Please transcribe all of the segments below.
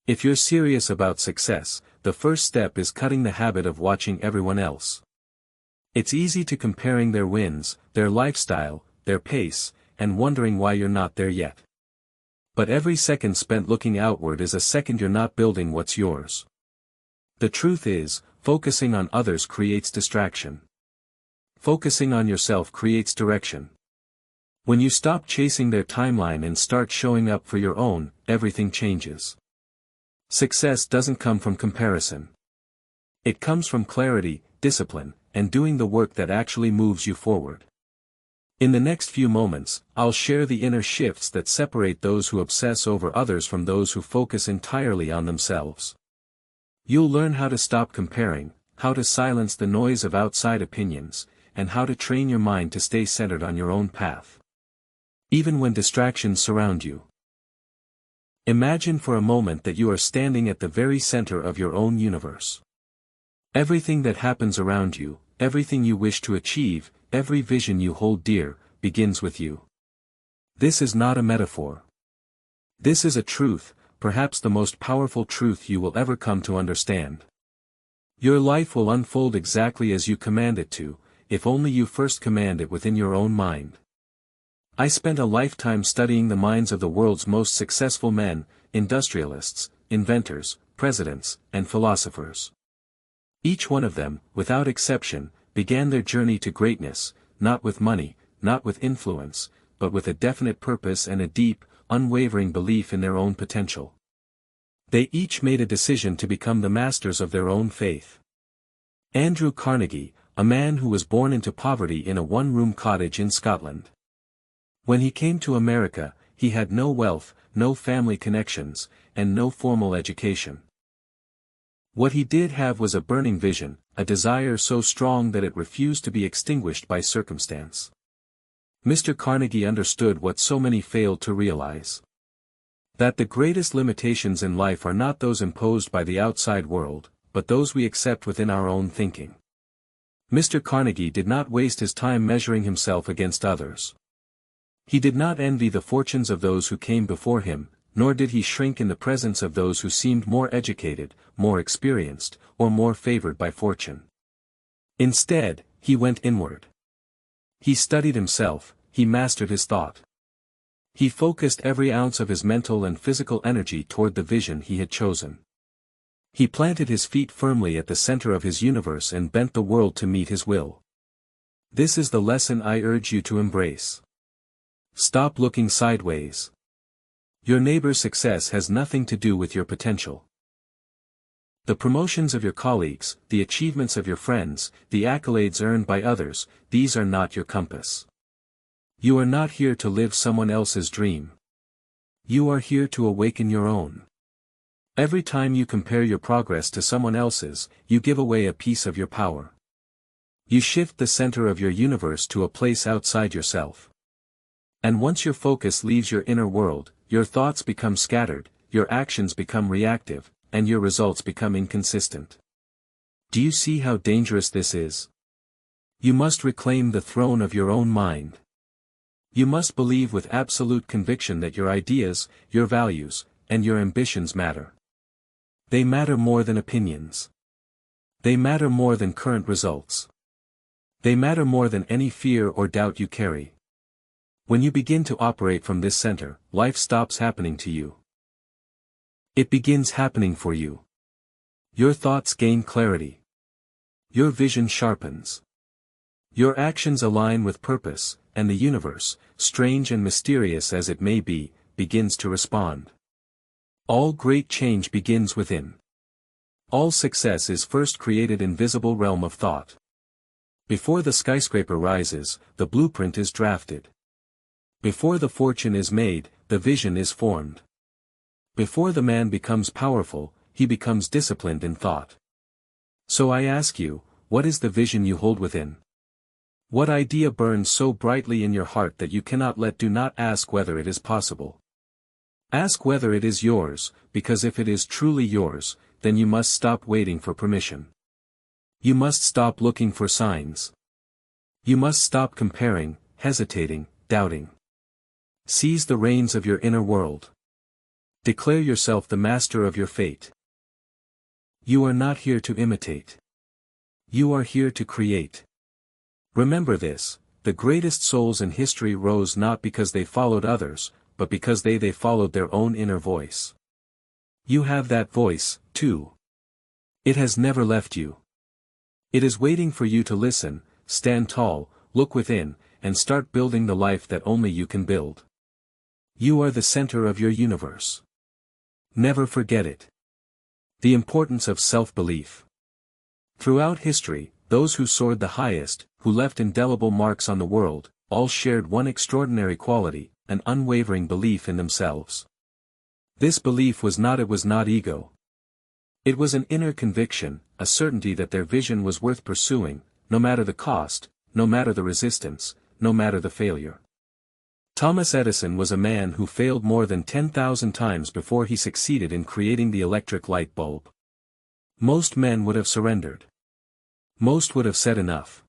If you're serious about success, the first step is cutting the habit of watching everyone else. It's easy to comparing their wins, their lifestyle, their pace, and wondering why you're not there yet. But every second spent looking outward is a second you're not building what's yours. The truth is, focusing on others creates distraction. Focusing on yourself creates direction. When you stop chasing their timeline and start showing up for your own, everything changes. Success doesn't come from comparison. It comes from clarity, discipline, and doing the work that actually moves you forward. In the next few moments, I'll share the inner shifts that separate those who obsess over others from those who focus entirely on themselves. You'll learn how to stop comparing, how to silence the noise of outside opinions, and how to train your mind to stay centered on your own path. Even when distractions surround you. Imagine for a moment that you are standing at the very center of your own universe. Everything that happens around you, everything you wish to achieve, every vision you hold dear, begins with you. This is not a metaphor. This is a truth, perhaps the most powerful truth you will ever come to understand. Your life will unfold exactly as you command it to, if only you first command it within your own mind. I spent a lifetime studying the minds of the world's most successful men, industrialists, inventors, presidents, and philosophers. Each one of them, without exception, began their journey to greatness, not with money, not with influence, but with a definite purpose and a deep, unwavering belief in their own potential. They each made a decision to become the masters of their own faith. Andrew Carnegie, a man who was born into poverty in a one-room cottage in Scotland. When he came to America, he had no wealth, no family connections, and no formal education. What he did have was a burning vision, a desire so strong that it refused to be extinguished by circumstance. Mr. Carnegie understood what so many failed to realize. That the greatest limitations in life are not those imposed by the outside world, but those we accept within our own thinking. Mr. Carnegie did not waste his time measuring himself against others. He did not envy the fortunes of those who came before him, nor did he shrink in the presence of those who seemed more educated, more experienced, or more favored by fortune. Instead, he went inward. He studied himself, he mastered his thought. He focused every ounce of his mental and physical energy toward the vision he had chosen. He planted his feet firmly at the center of his universe and bent the world to meet his will. This is the lesson I urge you to embrace. Stop looking sideways. Your neighbor's success has nothing to do with your potential. The promotions of your colleagues, the achievements of your friends, the accolades earned by others, these are not your compass. You are not here to live someone else's dream. You are here to awaken your own. Every time you compare your progress to someone else's, you give away a piece of your power. You shift the center of your universe to a place outside yourself. And once your focus leaves your inner world, your thoughts become scattered, your actions become reactive, and your results become inconsistent. Do you see how dangerous this is? You must reclaim the throne of your own mind. You must believe with absolute conviction that your ideas, your values, and your ambitions matter. They matter more than opinions. They matter more than current results. They matter more than any fear or doubt you carry. When you begin to operate from this center, life stops happening to you. It begins happening for you. Your thoughts gain clarity. Your vision sharpens. Your actions align with purpose, and the universe, strange and mysterious as it may be, begins to respond. All great change begins within. All success is first created in visible realm of thought. Before the skyscraper rises, the blueprint is drafted. Before the fortune is made, the vision is formed. Before the man becomes powerful, he becomes disciplined in thought. So I ask you, what is the vision you hold within? What idea burns so brightly in your heart that you cannot let? Do not ask whether it is possible. Ask whether it is yours, because if it is truly yours, then you must stop waiting for permission. You must stop looking for signs. You must stop comparing, hesitating, doubting. Seize the reins of your inner world. Declare yourself the master of your fate. You are not here to imitate. You are here to create. Remember this, the greatest souls in history rose not because they followed others, but because they followed their own inner voice. You have that voice, too. It has never left you. It is waiting for you to listen, stand tall, look within, and start building the life that only you can build. You are the center of your universe. Never forget it. The importance of self-belief. Throughout history, those who soared the highest, who left indelible marks on the world, all shared one extraordinary quality, an unwavering belief in themselves. This belief was not ego. It was an inner conviction, a certainty that their vision was worth pursuing, no matter the cost, no matter the resistance, no matter the failure. Thomas Edison was a man who failed more than 10,000 times before he succeeded in creating the electric light bulb. Most men would have surrendered. Most would have said enough.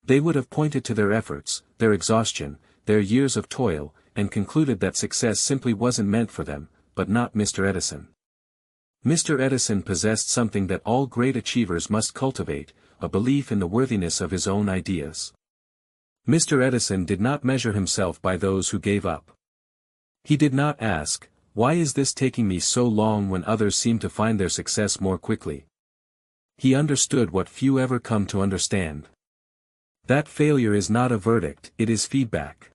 They would have pointed to their efforts, their exhaustion, their years of toil, and concluded that success simply wasn't meant for them, but not Mr. Edison. Mr. Edison possessed something that all great achievers must cultivate, a belief in the worthiness of his own ideas. Mr. Edison did not measure himself by those who gave up. He did not ask, "Why is this taking me so long when others seem to find their success more quickly?" He understood what few ever come to understand. That failure is not a verdict, it is feedback.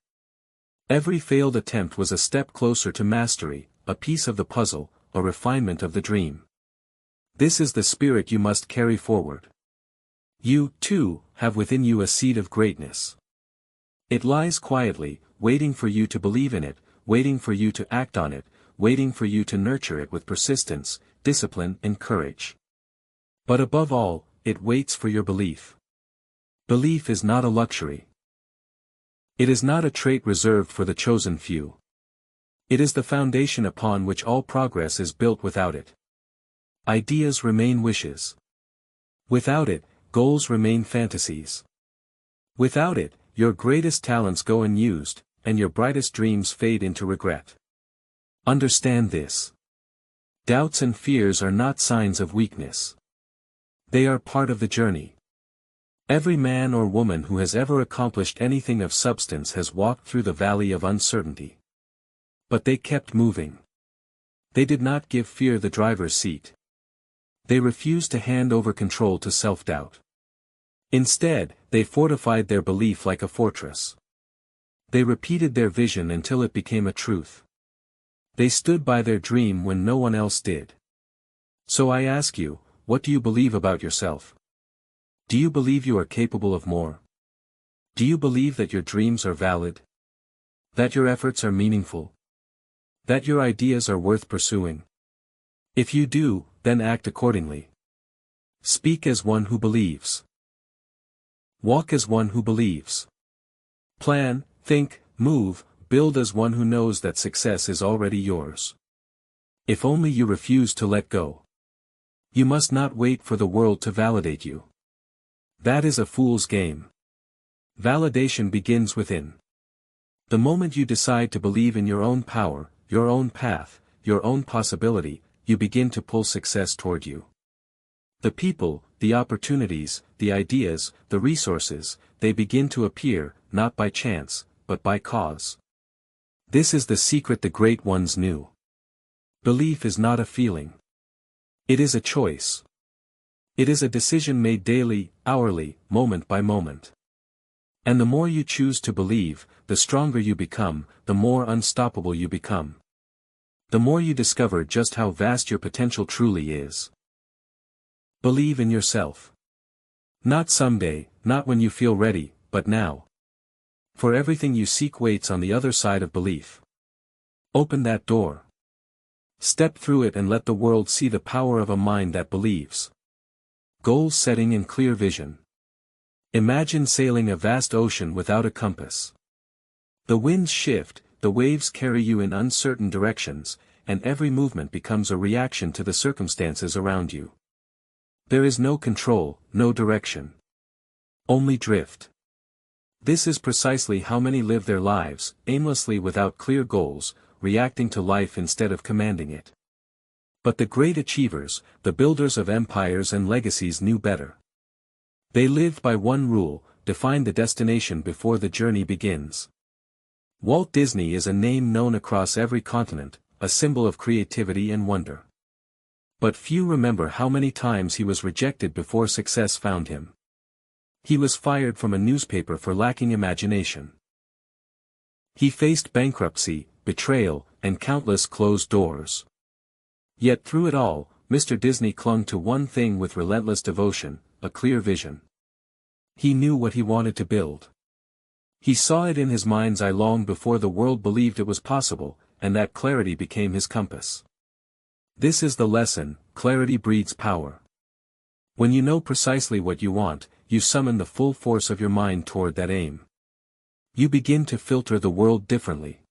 Every failed attempt was a step closer to mastery, a piece of the puzzle, a refinement of the dream. This is the spirit you must carry forward. You, too, have within you a seed of greatness. It lies quietly, waiting for you to believe in it, waiting for you to act on it, waiting for you to nurture it with persistence, discipline and courage. But above all, it waits for your belief. Belief is not a luxury. It is not a trait reserved for the chosen few. It is the foundation upon which all progress is built. Without it, ideas remain wishes. Without it, goals remain fantasies. Without it, your greatest talents go unused, and your brightest dreams fade into regret. Understand this. Doubts and fears are not signs of weakness. They are part of the journey. Every man or woman who has ever accomplished anything of substance has walked through the valley of uncertainty. But they kept moving. They did not give fear the driver's seat. They refused to hand over control to self-doubt. Instead, they fortified their belief like a fortress. They repeated their vision until it became a truth. They stood by their dream when no one else did. So I ask you, what do you believe about yourself? Do you believe you are capable of more? Do you believe that your dreams are valid? That your efforts are meaningful? That your ideas are worth pursuing? If you do, then act accordingly. Speak as one who believes. Walk as one who believes. Plan, think, move, build as one who knows that success is already yours. If only you refuse to let go. You must not wait for the world to validate you. That is a fool's game. Validation begins within. The moment you decide to believe in your own power, your own path, your own possibility, you begin to pull success toward you. The people, the opportunities, the ideas, the resources, they begin to appear, not by chance, but by cause. This is the secret the great ones knew. Belief is not a feeling. It is a choice. It is a decision made daily, hourly, moment by moment. And the more you choose to believe, the stronger you become, the more unstoppable you become. The more you discover just how vast your potential truly is. Believe in yourself. Not someday, not when you feel ready, but now. For everything you seek waits on the other side of belief. Open that door. Step through it and let the world see the power of a mind that believes. Goal setting and clear vision. Imagine sailing a vast ocean without a compass. The winds shift, the waves carry you in uncertain directions, and every movement becomes a reaction to the circumstances around you. There is no control, no direction. Only drift. This is precisely how many live their lives, aimlessly without clear goals, reacting to life instead of commanding it. But the great achievers, the builders of empires and legacies knew better. They lived by one rule: define the destination before the journey begins. Walt Disney is a name known across every continent, a symbol of creativity and wonder. But few remember how many times he was rejected before success found him. He was fired from a newspaper for lacking imagination. He faced bankruptcy, betrayal, and countless closed doors. Yet through it all, Mr. Disney clung to one thing with relentless devotion: a clear vision. He knew what he wanted to build. He saw it in his mind's eye long before the world believed it was possible, and that clarity became his compass. This is the lesson: clarity breeds power. When you know precisely what you want, you summon the full force of your mind toward that aim. You begin to filter the world differently.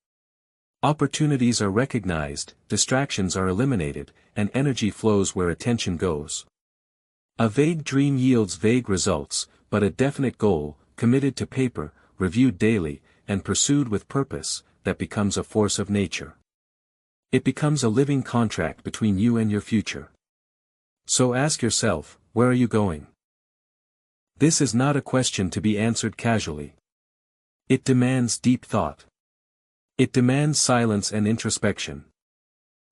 Opportunities are recognized, distractions are eliminated, and energy flows where attention goes. A vague dream yields vague results, but a definite goal, committed to paper, reviewed daily, and pursued with purpose, that becomes a force of nature. It becomes a living contract between you and your future. So ask yourself, where are you going? This is not a question to be answered casually. It demands deep thought. It demands silence and introspection.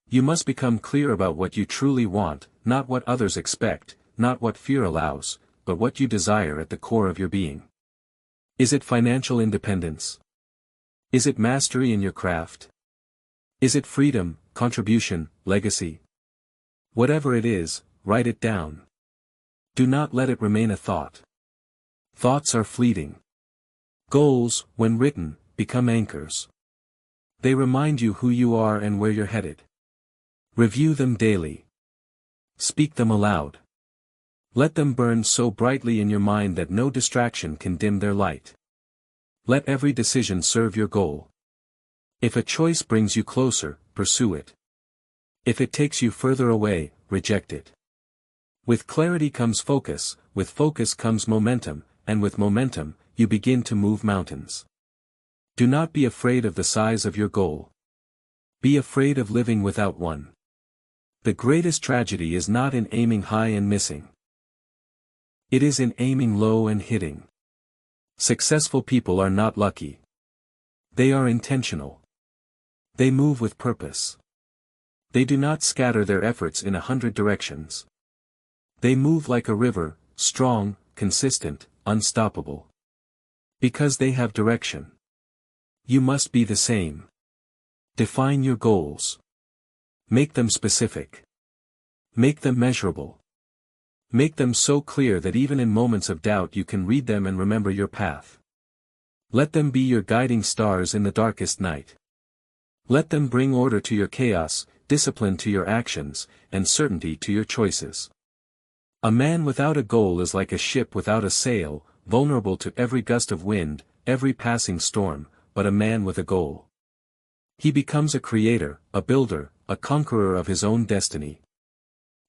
You must become clear about what you truly want, not what others expect, not what fear allows, but what you desire at the core of your being. Is it financial independence? Is it mastery in your craft? Is it freedom, contribution, legacy? Whatever it is, write it down. Do not let it remain a thought. Thoughts are fleeting. Goals, when written, become anchors. They remind you who you are and where you're headed. Review them daily. Speak them aloud. Let them burn so brightly in your mind that no distraction can dim their light. Let every decision serve your goal. If a choice brings you closer, pursue it. If it takes you further away, reject it. With clarity comes focus, with focus comes momentum, and with momentum, you begin to move mountains. Do not be afraid of the size of your goal. Be afraid of living without one. The greatest tragedy is not in aiming high and missing. It is in aiming low and hitting. Successful people are not lucky. They are intentional. They move with purpose. They do not scatter their efforts in 100 directions. They move like a river, strong, consistent, unstoppable. Because they have direction. You must be the same. Define your goals. Make them specific. Make them measurable. Make them so clear that even in moments of doubt you can read them and remember your path. Let them be your guiding stars in the darkest night. Let them bring order to your chaos, discipline to your actions, and certainty to your choices. A man without a goal is like a ship without a sail, vulnerable to every gust of wind, every passing storm, but a man with a goal. He becomes a creator, a builder, a conqueror of his own destiny.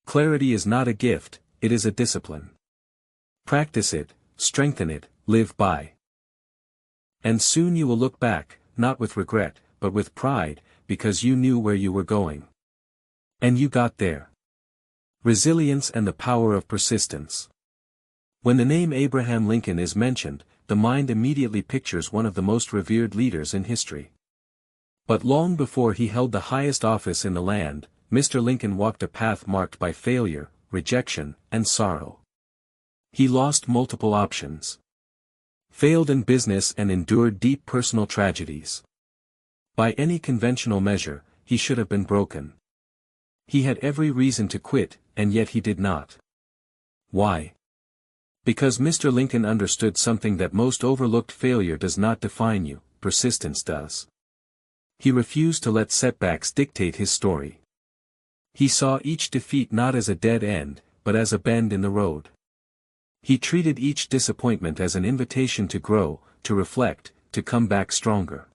Clarity is not a gift, it is a discipline. Practice it, strengthen it, live by. And soon you will look back, not with regret, but with pride, because you knew where you were going. And you got there. Resilience and the power of persistence. When the name Abraham Lincoln is mentioned, the mind immediately pictures one of the most revered leaders in history. But long before he held the highest office in the land, Mr. Lincoln walked a path marked by failure, rejection, and sorrow. He lost multiple options. Failed in business and endured deep personal tragedies. By any conventional measure, he should have been broken. He had every reason to quit, and yet he did not. Why? Because Mr. Lincoln understood something that most overlooked: failure does not define you, persistence does. He refused to let setbacks dictate his story. He saw each defeat not as a dead end, but as a bend in the road. He treated each disappointment as an invitation to grow, to reflect, to come back stronger.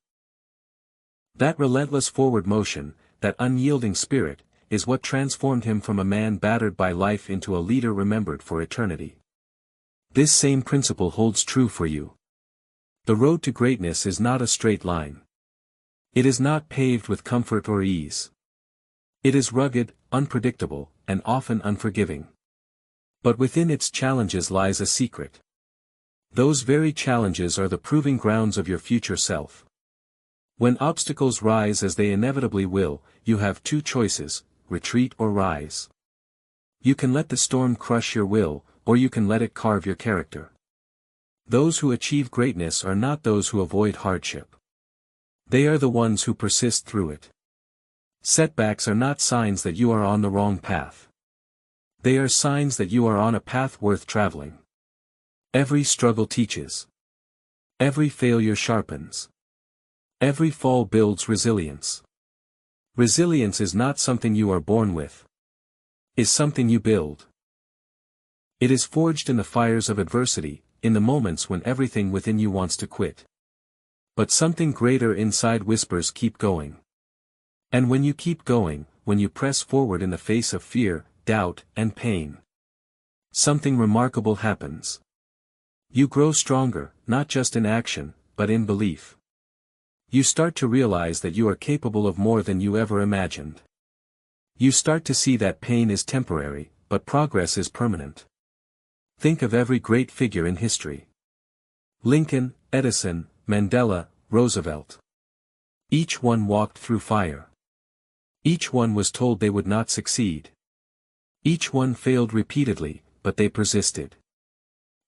That relentless forward motion, that unyielding spirit, is what transformed him from a man battered by life into a leader remembered for eternity. This same principle holds true for you. The road to greatness is not a straight line. It is not paved with comfort or ease. It is rugged, unpredictable, and often unforgiving. But within its challenges lies a secret. Those very challenges are the proving grounds of your future self. When obstacles rise as they inevitably will, you have two choices: retreat or rise. You can let the storm crush your will, or you can let it carve your character. Those who achieve greatness are not those who avoid hardship. They are the ones who persist through it. Setbacks are not signs that you are on the wrong path. They are signs that you are on a path worth traveling. Every struggle teaches. Every failure sharpens. Every fall builds resilience. Resilience is not something you are born with. It is something you build. It is forged in the fires of adversity, in the moments when everything within you wants to quit. But something greater inside whispers, keep going. And when you keep going, when you press forward in the face of fear, doubt, and pain, something remarkable happens. You grow stronger, not just in action, but in belief. You start to realize that you are capable of more than you ever imagined. You start to see that pain is temporary, but progress is permanent. Think of every great figure in history. Lincoln, Edison, Mandela, Roosevelt. Each one walked through fire. Each one was told they would not succeed. Each one failed repeatedly, but they persisted.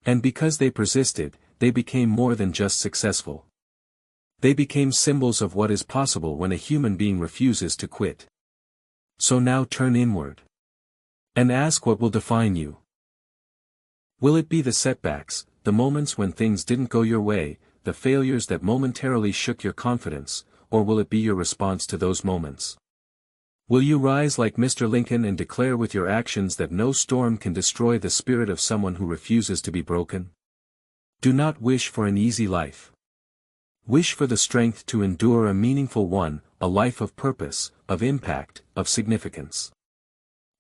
And because they persisted, they became more than just successful. They became symbols of what is possible when a human being refuses to quit. So now turn inward. And ask what will define you. Will it be the setbacks, the moments when things didn't go your way, the failures that momentarily shook your confidence, or will it be your response to those moments? Will you rise like Mr. Lincoln and declare with your actions that no storm can destroy the spirit of someone who refuses to be broken? Do not wish for an easy life. Wish for the strength to endure a meaningful one, a life of purpose, of impact, of significance.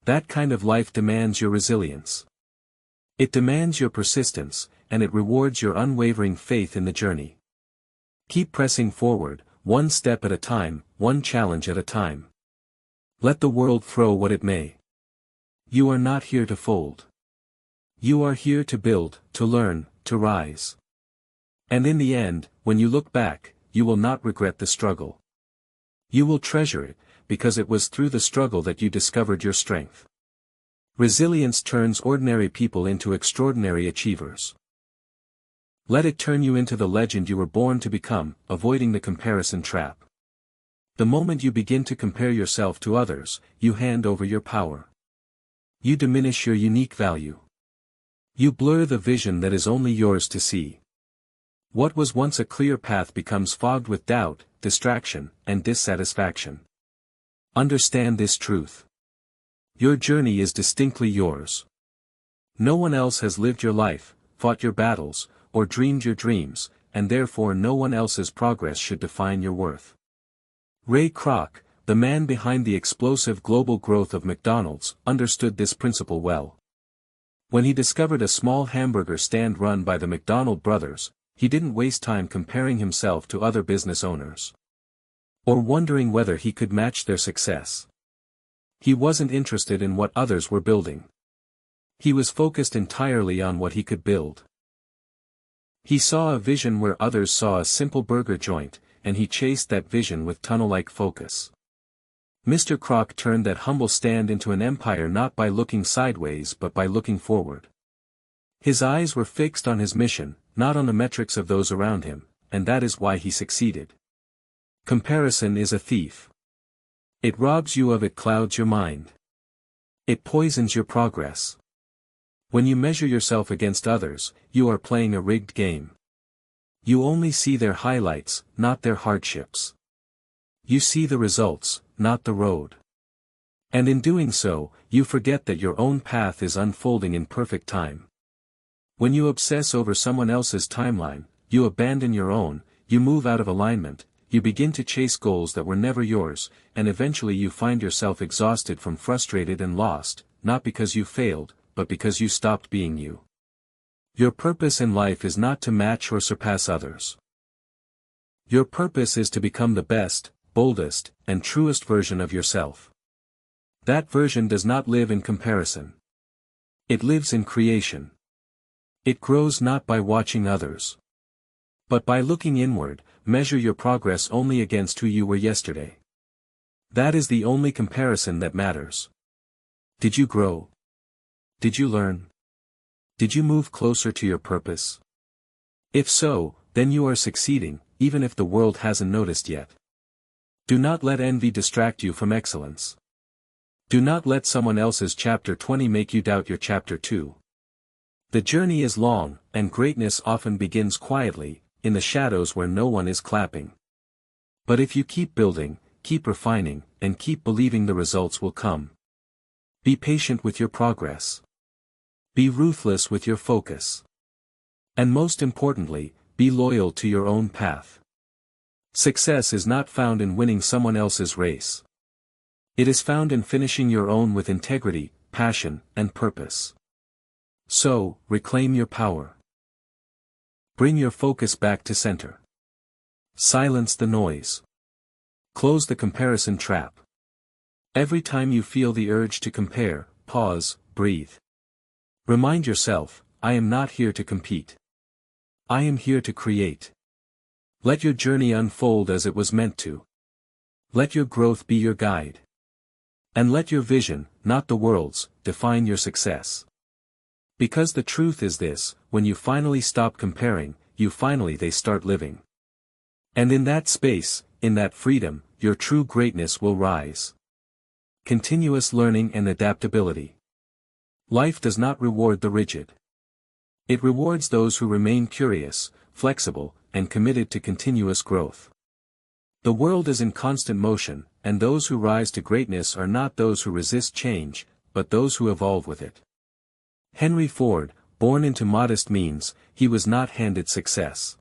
That kind of life demands your resilience. It demands your persistence, and it rewards your unwavering faith in the journey. Keep pressing forward, one step at a time, one challenge at a time. Let the world throw what it may. You are not here to fold. You are here to build, to learn, to rise. And in the end, when you look back, you will not regret the struggle. You will treasure it, because it was through the struggle that you discovered your strength. Resilience turns ordinary people into extraordinary achievers. Let it turn you into the legend you were born to become, avoiding the comparison trap. The moment you begin to compare yourself to others, you hand over your power. You diminish your unique value. You blur the vision that is only yours to see. What was once a clear path becomes fogged with doubt, distraction, and dissatisfaction. Understand this truth. Your journey is distinctly yours. No one else has lived your life, fought your battles, or dreamed your dreams, and therefore no one else's progress should define your worth. Ray Kroc, the man behind the explosive global growth of McDonald's, understood this principle well. When he discovered a small hamburger stand run by the McDonald brothers, he didn't waste time comparing himself to other business owners, or wondering whether he could match their success. He wasn't interested in what others were building. He was focused entirely on what he could build. He saw a vision where others saw a simple burger joint, and he chased that vision with tunnel-like focus. Mr. Kroc turned that humble stand into an empire not by looking sideways but by looking forward. His eyes were fixed on his mission, not on the metrics of those around him, and that is why he succeeded. Comparison is a thief. It robs you of, it clouds your mind. It poisons your progress. When you measure yourself against others, you are playing a rigged game. You only see their highlights, not their hardships. You see the results, not the road. And in doing so, you forget that your own path is unfolding in perfect time. When you obsess over someone else's timeline, you abandon your own, you move out of alignment, you begin to chase goals that were never yours, and eventually you find yourself exhausted, from frustrated and lost, not because you failed, but because you stopped being you. Your purpose in life is not to match or surpass others. Your purpose is to become the best, boldest, and truest version of yourself. That version does not live in comparison. It lives in creation. It grows not by watching others, but by looking inward. Measure your progress only against who you were yesterday. That is the only comparison that matters. Did you grow? Did you learn? Did you move closer to your purpose? If so, then you are succeeding, even if the world hasn't noticed yet. Do not let envy distract you from excellence. Do not let someone else's chapter 20 make you doubt your chapter 2. The journey is long, and greatness often begins quietly, in the shadows where no one is clapping. But if you keep building, keep refining, and keep believing, the results will come. Be patient with your progress. Be ruthless with your focus. And most importantly, be loyal to your own path. Success is not found in winning someone else's race. It is found in finishing your own with integrity, passion, and purpose. So, reclaim your power. Bring your focus back to center. Silence the noise. Close the comparison trap. Every time you feel the urge to compare, pause, breathe. Remind yourself, I am not here to compete. I am here to create. Let your journey unfold as it was meant to. Let your growth be your guide. And let your vision, not the world's, define your success. Because the truth is this, when you finally stop comparing, they start living. And in that space, in that freedom, your true greatness will rise. Continuous learning and adaptability. Life does not reward the rigid. It rewards those who remain curious, flexible, and committed to continuous growth. The world is in constant motion, and those who rise to greatness are not those who resist change, but those who evolve with it. Henry Ford, born into modest means, he was not handed success.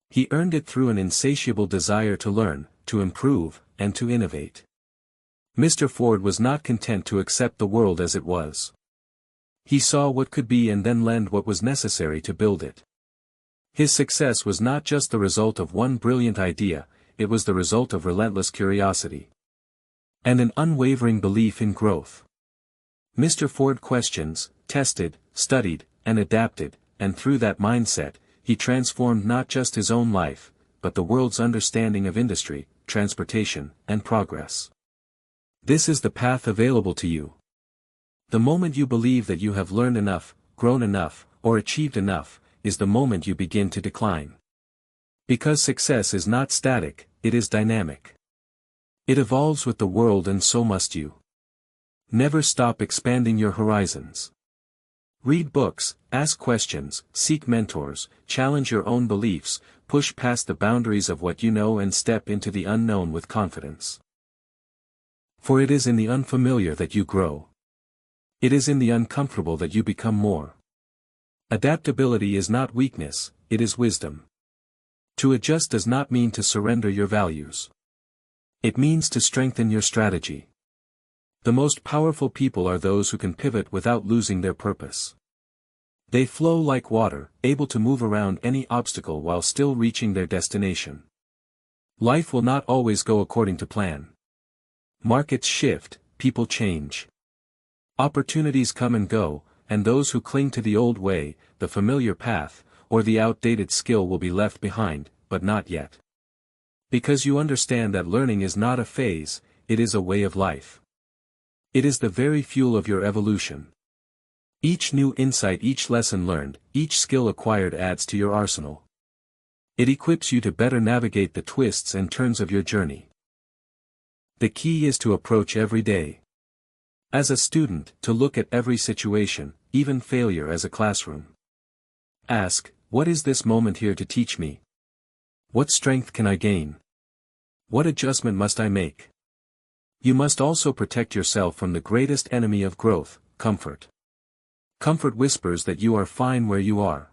He earned it through an insatiable desire to learn, to improve, and to innovate. Mr. Ford was not content to accept the world as it was. He saw what could be and then lend what was necessary to build it. His success was not just the result of one brilliant idea, it was the result of relentless curiosity. And an unwavering belief in growth. Mr. Ford questions, tested, studied, and adapted, and through that mindset, he transformed not just his own life, but the world's understanding of industry, transportation, and progress. This is the path available to you. The moment you believe that you have learned enough, grown enough, or achieved enough, is the moment you begin to decline. Because success is not static, it is dynamic. It evolves with the world, and so must you. Never stop expanding your horizons. Read books, ask questions, seek mentors, challenge your own beliefs, push past the boundaries of what you know and step into the unknown with confidence. For it is in the unfamiliar that you grow. It is in the uncomfortable that you become more. Adaptability is not weakness, it is wisdom. To adjust does not mean to surrender your values. It means to strengthen your strategy. The most powerful people are those who can pivot without losing their purpose. They flow like water, able to move around any obstacle while still reaching their destination. Life will not always go according to plan. Markets shift, people change. Opportunities come and go, and those who cling to the old way, the familiar path, or the outdated skill will be left behind, but not yet. Because you understand that learning is not a phase, it is a way of life. It is the very fuel of your evolution. Each new insight, each lesson learned, each skill acquired adds to your arsenal. It equips you to better navigate the twists and turns of your journey. The key is to approach every day. As a student, to look at every situation, even failure, as a classroom. Ask, what is this moment here to teach me? What strength can I gain? What adjustment must I make? You must also protect yourself from the greatest enemy of growth, comfort. Comfort whispers that you are fine where you are.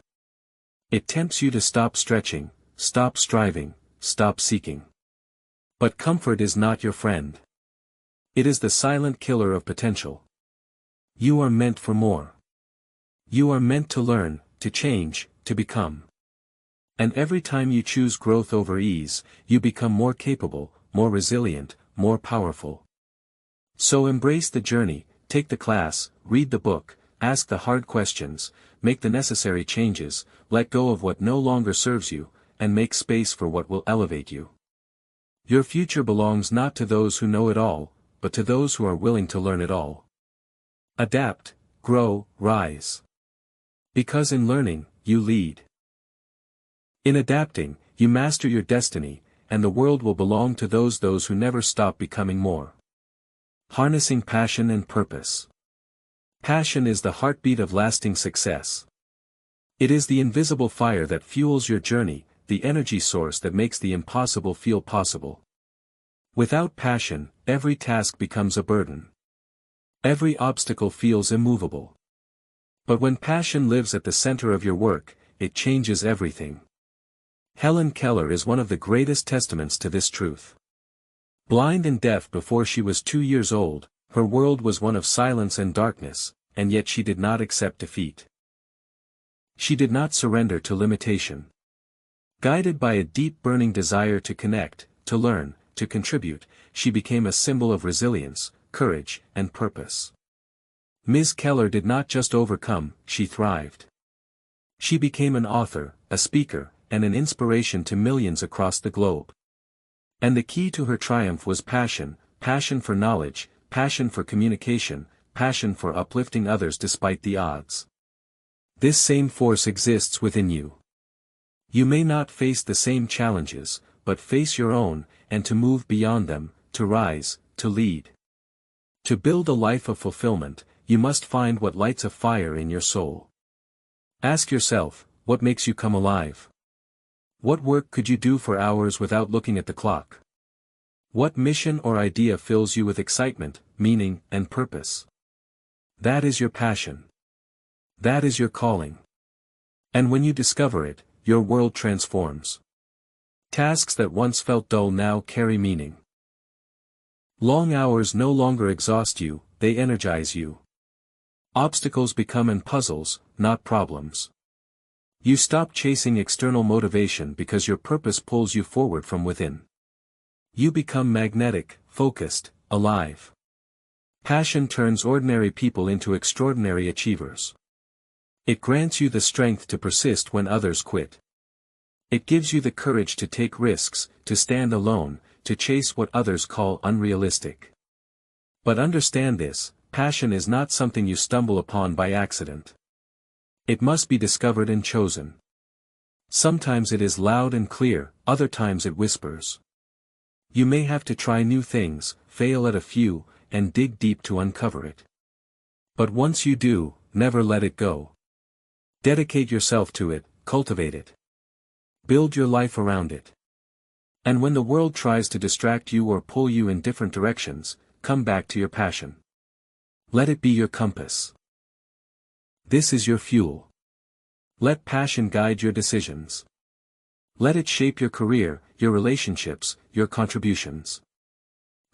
It tempts you to stop stretching, stop striving, stop seeking. But comfort is not your friend. It is the silent killer of potential. You are meant for more. You are meant to learn, to change, to become. And every time you choose growth over ease, you become more capable, more resilient, more powerful. So embrace the journey, take the class, read the book, ask the hard questions, make the necessary changes, let go of what no longer serves you, and make space for what will elevate you. Your future belongs not to those who know it all, but to those who are willing to learn it all. Adapt, grow, rise. Because in learning, you lead. In adapting, you master your destiny, and the world will belong to those who never stop becoming more. Harnessing passion and purpose. Passion is the heartbeat of lasting success. It is the invisible fire that fuels your journey, the energy source that makes the impossible feel possible. Without passion, every task becomes a burden. Every obstacle feels immovable. But when passion lives at the center of your work, it changes everything. Helen Keller is one of the greatest testaments to this truth. Blind and deaf before she was 2 years old, her world was one of silence and darkness, and yet she did not accept defeat. She did not surrender to limitation. Guided by a deep burning desire to connect, to learn, to contribute, she became a symbol of resilience, courage, and purpose. Ms. Keller did not just overcome, she thrived. She became an author, a speaker, and an inspiration to millions across the globe. And the key to her triumph was passion, passion for knowledge, passion for communication, passion for uplifting others despite the odds. This same force exists within you. You may not face the same challenges, but face your own, and to move beyond them, to rise, to lead. To build a life of fulfillment, you must find what lights a fire in your soul. Ask yourself, what makes you come alive? What work could you do for hours without looking at the clock? What mission or idea fills you with excitement, meaning, and purpose? That is your passion. That is your calling. And when you discover it, your world transforms. Tasks that once felt dull now carry meaning. Long hours no longer exhaust you, they energize you. Obstacles become puzzles, not problems. You stop chasing external motivation because your purpose pulls you forward from within. You become magnetic, focused, alive. Passion turns ordinary people into extraordinary achievers. It grants you the strength to persist when others quit. It gives you the courage to take risks, to stand alone, to chase what others call unrealistic. But understand this, passion is not something you stumble upon by accident. It must be discovered and chosen. Sometimes it is loud and clear, other times it whispers. You may have to try new things, fail at a few, and dig deep to uncover it. But once you do, never let it go. Dedicate yourself to it, cultivate it. Build your life around it. And when the world tries to distract you or pull you in different directions, come back to your passion. Let it be your compass. This is your fuel. Let passion guide your decisions. Let it shape your career, your relationships, your contributions.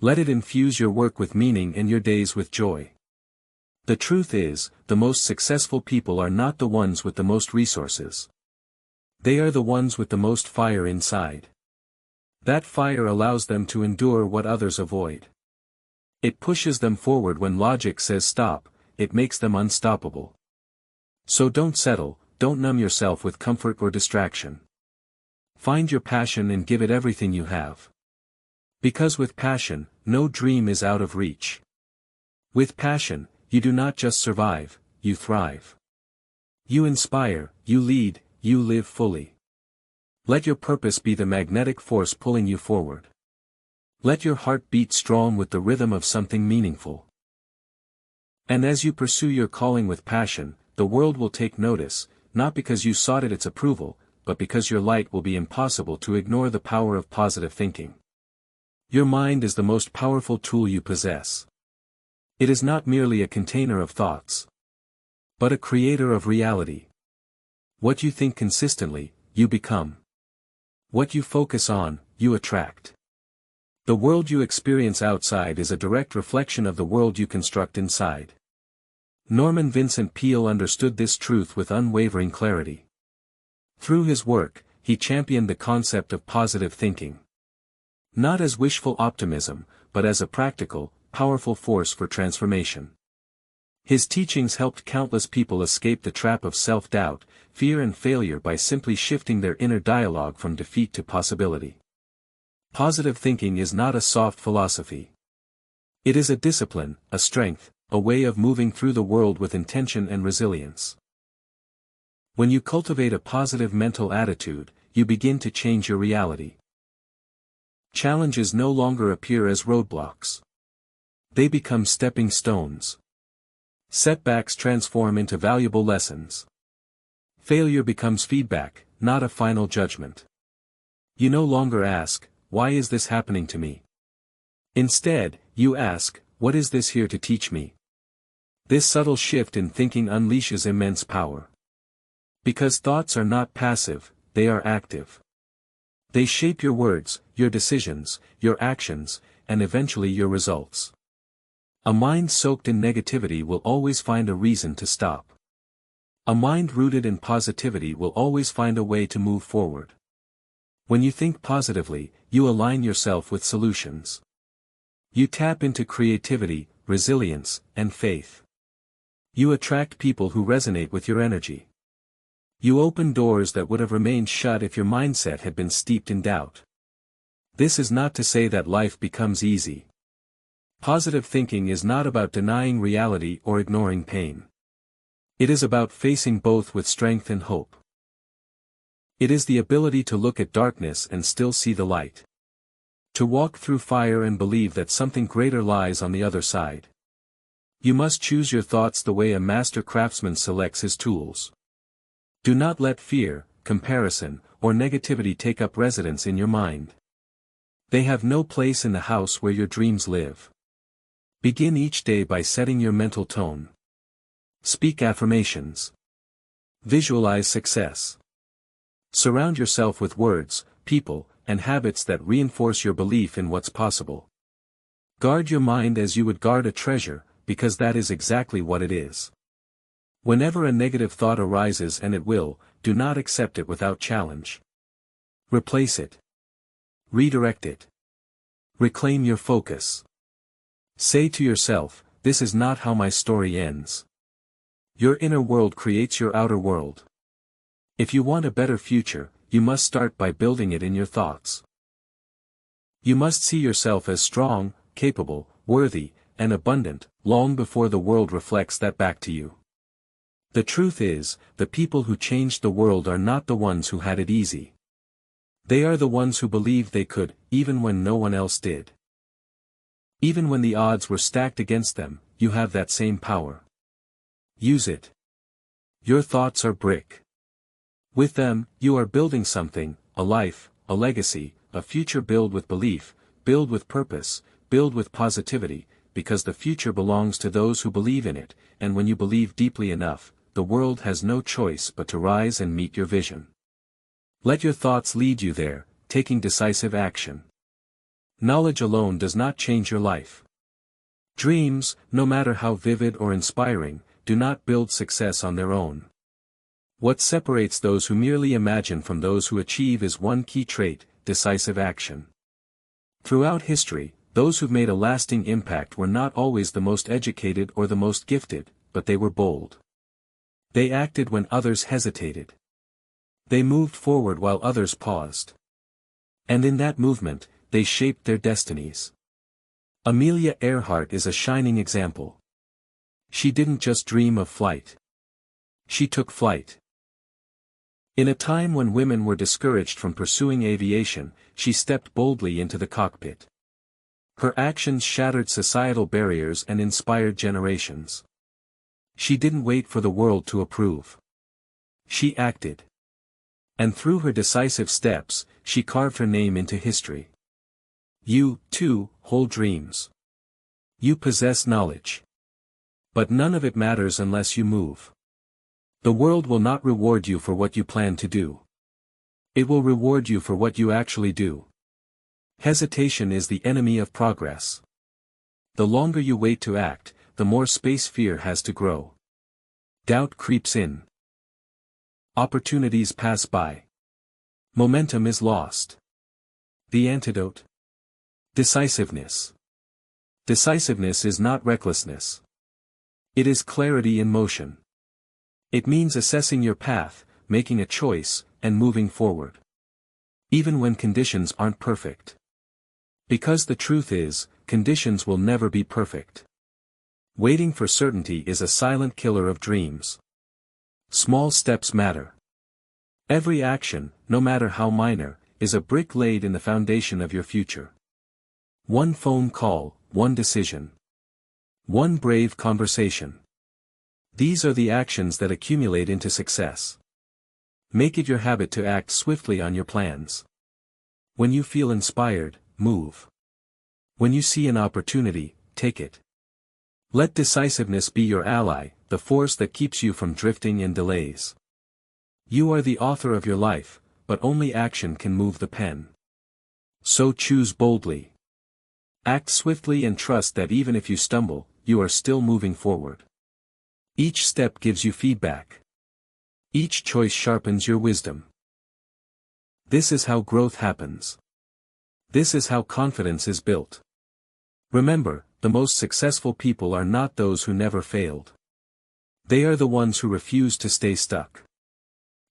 Let it infuse your work with meaning and your days with joy. The truth is, the most successful people are not the ones with the most resources. They are the ones with the most fire inside. That fire allows them to endure what others avoid. It pushes them forward when logic says stop, it makes them unstoppable. So don't settle, don't numb yourself with comfort or distraction. Find your passion and give it everything you have. Because with passion, no dream is out of reach. With passion, you do not just survive, you thrive. You inspire, you lead, you live fully. Let your purpose be the magnetic force pulling you forward. Let your heart beat strong with the rhythm of something meaningful. And as you pursue your calling with passion, the world will take notice, not because you sought its approval, but because your light will be impossible to ignore the power of positive thinking. Your mind is the most powerful tool you possess. It is not merely a container of thoughts, but a creator of reality. What you think consistently, you become. What you focus on, you attract. The world you experience outside is a direct reflection of the world you construct inside. Norman Vincent Peale understood this truth with unwavering clarity. Through his work, he championed the concept of positive thinking. Not as wishful optimism, but as a practical, powerful force for transformation. His teachings helped countless people escape the trap of self-doubt, fear and failure by simply shifting their inner dialogue from defeat to possibility. Positive thinking is not a soft philosophy. It is a discipline, a strength, a way of moving through the world with intention and resilience. When you cultivate a positive mental attitude, you begin to change your reality. Challenges no longer appear as roadblocks. They become stepping stones. Setbacks transform into valuable lessons. Failure becomes feedback, not a final judgment. You no longer ask, "Why is this happening to me?" Instead, you ask, "What is this here to teach me?" This subtle shift in thinking unleashes immense power. Because thoughts are not passive, they are active. They shape your words, your decisions, your actions, and eventually your results. A mind soaked in negativity will always find a reason to stop. A mind rooted in positivity will always find a way to move forward. When you think positively, you align yourself with solutions. You tap into creativity, resilience, and faith. You attract people who resonate with your energy. You open doors that would have remained shut if your mindset had been steeped in doubt. This is not to say that life becomes easy. Positive thinking is not about denying reality or ignoring pain. It is about facing both with strength and hope. It is the ability to look at darkness and still see the light. To walk through fire and believe that something greater lies on the other side. You must choose your thoughts the way a master craftsman selects his tools. Do not let fear, comparison, or negativity take up residence in your mind. They have no place in the house where your dreams live. Begin each day by setting your mental tone. Speak affirmations. Visualize success. Surround yourself with words, people, and habits that reinforce your belief in what's possible. Guard your mind as you would guard a treasure, because that is exactly what it is. Whenever a negative thought arises, and it will, do not accept it without challenge. Replace it. Redirect it. Reclaim your focus. Say to yourself, "This is not how my story ends." Your inner world creates your outer world. If you want a better future, you must start by building it in your thoughts. You must see yourself as strong, capable, worthy, and abundant, long before the world reflects that back to you. The truth is, the people who changed the world are not the ones who had it easy. They are the ones who believed they could, even when no one else did. Even when the odds were stacked against them, you have that same power. Use it. Your thoughts are brick. With them, you are building something, a life, a legacy, a future built with belief, built with purpose, built with positivity, because the future belongs to those who believe in it, and when you believe deeply enough, the world has no choice but to rise and meet your vision. Let your thoughts lead you there, taking decisive action. Knowledge alone does not change your life. Dreams, no matter how vivid or inspiring, do not build success on their own. What separates those who merely imagine from those who achieve is one key trait: decisive action. Throughout history, those who've made a lasting impact were not always the most educated or the most gifted, but they were bold. They acted when others hesitated. They moved forward while others paused. And in that movement, they shaped their destinies. Amelia Earhart is a shining example. She didn't just dream of flight. She took flight. In a time when women were discouraged from pursuing aviation, she stepped boldly into the cockpit. Her actions shattered societal barriers and inspired generations. She didn't wait for the world to approve. She acted. And through her decisive steps, she carved her name into history. You, too, hold dreams. You possess knowledge. But none of it matters unless you move. The world will not reward you for what you plan to do. It will reward you for what you actually do. Hesitation is the enemy of progress. The longer you wait to act, the more space fear has to grow. Doubt creeps in. Opportunities pass by. Momentum is lost. The antidote? Decisiveness. Decisiveness is not recklessness. It is clarity in motion. It means assessing your path, making a choice, and moving forward. Even when conditions aren't perfect. Because the truth is, conditions will never be perfect. Waiting for certainty is a silent killer of dreams. Small steps matter. Every action, no matter how minor, is a brick laid in the foundation of your future. One phone call, one decision. One brave conversation. These are the actions that accumulate into success. Make it your habit to act swiftly on your plans. When you feel inspired, move. When you see an opportunity, take it. Let decisiveness be your ally, the force that keeps you from drifting in delays. You are the author of your life, but only action can move the pen. So choose boldly. Act swiftly and trust that even if you stumble, you are still moving forward. Each step gives you feedback. Each choice sharpens your wisdom. This is how growth happens. This is how confidence is built. Remember, the most successful people are not those who never failed. They are the ones who refuse to stay stuck.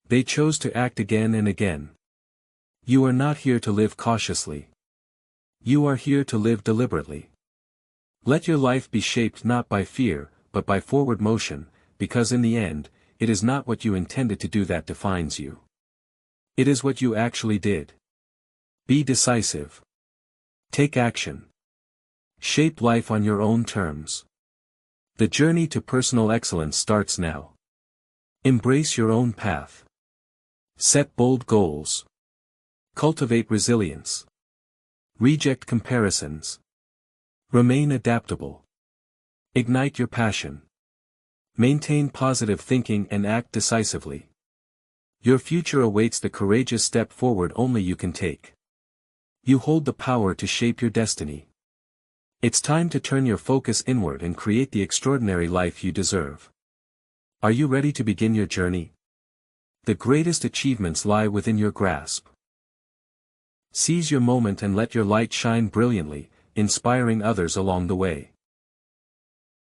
They chose to act again and again. You are not here to live cautiously. You are here to live deliberately. Let your life be shaped not by fear, but by forward motion, because in the end, it is not what you intended to do that defines you. It is what you actually did. Be decisive. Take action. Shape life on your own terms. The journey to personal excellence starts now. Embrace your own path. Set bold goals. Cultivate resilience. Reject comparisons. Remain adaptable. Ignite your passion. Maintain positive thinking and act decisively. Your future awaits the courageous step forward only you can take. You hold the power to shape your destiny. It's time to turn your focus inward and create the extraordinary life you deserve. Are you ready to begin your journey? The greatest achievements lie within your grasp. Seize your moment and let your light shine brilliantly, inspiring others along the way.